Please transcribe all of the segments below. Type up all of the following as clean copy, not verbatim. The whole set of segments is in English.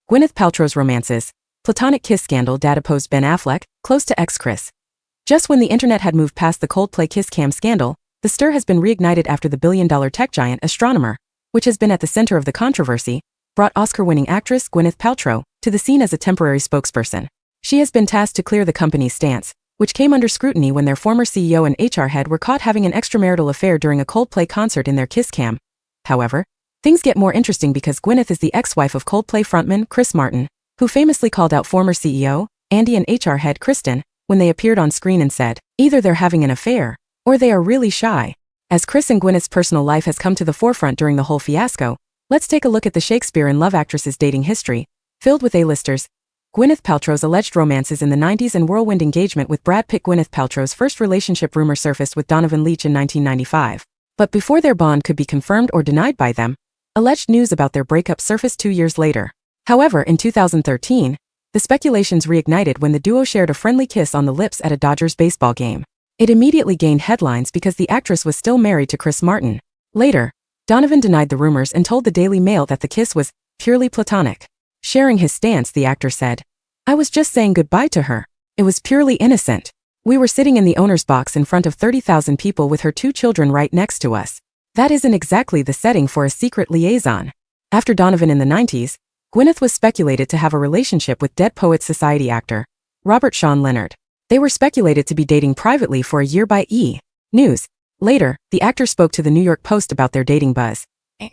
Gwyneth Paltrow's romances. Platonic kiss scandal. Dad opposed Ben Affleck, close to ex-Chris. Just when the internet had moved past the Coldplay kiss cam scandal, the stir has been reignited after the billion-dollar tech giant Astronomer, which has been at the center of the controversy, brought Oscar-winning actress Gwyneth Paltrow to the scene as a temporary spokesperson. She has been tasked to clear the company's stance, which came under scrutiny when their former CEO and HR head were caught having an extramarital affair during a Coldplay concert in their kiss cam. However, things get more interesting because Gwyneth is the ex-wife of Coldplay frontman Chris Martin, who famously called out former CEO, Andy, and HR head Kristen when they appeared on screen and said, either they're having an affair, or they are really shy. As Chris and Gwyneth's personal life has come to the forefront during the whole fiasco, let's take a look at the Shakespeare in Love actress's dating history, filled with A-listers. Gwyneth Paltrow's alleged romances in the 90s and whirlwind engagement with Brad Pitt. Gwyneth Paltrow's first relationship rumor surfaced with Donovan Leitch in 1995. But before their bond could be confirmed or denied by them, alleged news about their breakup surfaced 2 years later. However, in 2013, the speculations reignited when the duo shared a friendly kiss on the lips at a Dodgers baseball game. It immediately gained headlines because the actress was still married to Chris Martin. Later, Donovan denied the rumors and told the Daily Mail that the kiss was purely platonic. Sharing his stance, the actor said, "I was just saying goodbye to her. It was purely innocent. We were sitting in the owner's box in front of 30,000 people with her 2 children right next to us. That isn't exactly the setting for a secret liaison." After Donovan in the 90s, Gwyneth was speculated to have a relationship with Dead Poets Society actor Robert Sean Leonard. They were speculated to be dating privately for a year by E! News. Later, the actor spoke to the New York Post about their dating buzz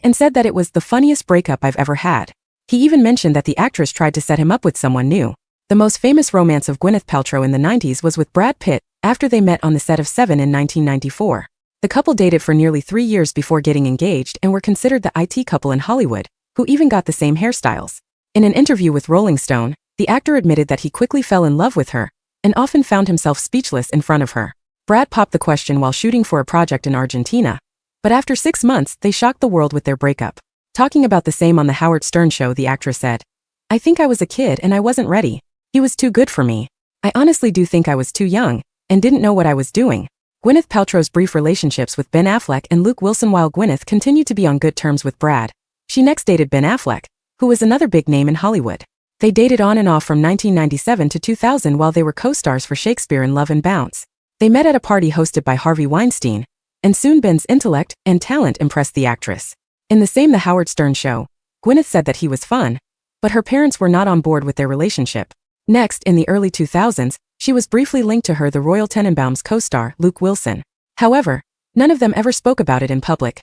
and said that it was the funniest breakup I've ever had. He even mentioned that the actress tried to set him up with someone new. The most famous romance of Gwyneth Paltrow in the 90s was with Brad Pitt after they met on the set of Seven in 1994. The couple dated for nearly 3 years before getting engaged and were considered the IT couple in Hollywood, who even got the same hairstyles. In an interview with Rolling Stone, the actor admitted that he quickly fell in love with her and often found himself speechless in front of her. Brad popped the question while shooting for a project in Argentina, but after 6 months, they shocked the world with their breakup. Talking about the same on The Howard Stern Show, the actress said, "I think I was a kid and I wasn't ready. He was too good for me. I honestly do think I was too young and didn't know what I was doing." Gwyneth Paltrow's brief relationships with Ben Affleck and Luke Wilson. While Gwyneth continued to be on good terms with Brad, she next dated Ben Affleck, who was another big name in Hollywood. They dated on and off from 1997 to 2000 while they were co-stars for Shakespeare in Love and Bounce. They met at a party hosted by Harvey Weinstein, and soon Ben's intellect and talent impressed the actress. In the same The Howard Stern Show, Gwyneth said that he was fun, but her parents were not on board with their relationship. Next, in the early 2000s, she was briefly linked to her The Royal Tenenbaums co-star Luke Wilson. However, none of them ever spoke about it in public.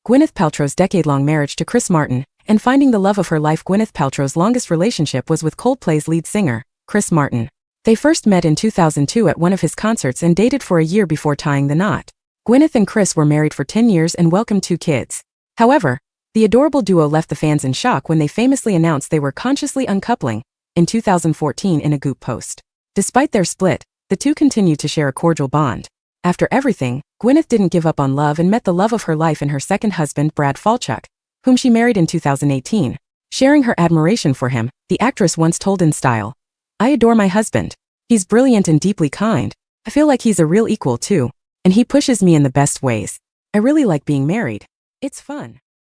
Gwyneth Paltrow's decade-long marriage to Chris Martin and finding the love of her life. Gwyneth Paltrow's longest relationship was with Coldplay's lead singer, Chris Martin. They first met in 2002 at one of his concerts and dated for a year before tying the knot. Gwyneth and Chris were married for 10 years and welcomed 2 kids. However, the adorable duo left the fans in shock when they famously announced they were consciously uncoupling in 2014 in a Goop post. Despite their split, the two continued to share a cordial bond. After everything, Gwyneth didn't give up on love and met the love of her life in her second husband, Brad Falchuk, whom she married in 2018. Sharing her admiration for him, the actress once told in style, "I adore my husband. He's brilliant and deeply kind. I feel like he's a real equal too. And he pushes me in the best ways. I really like being married. It's fun."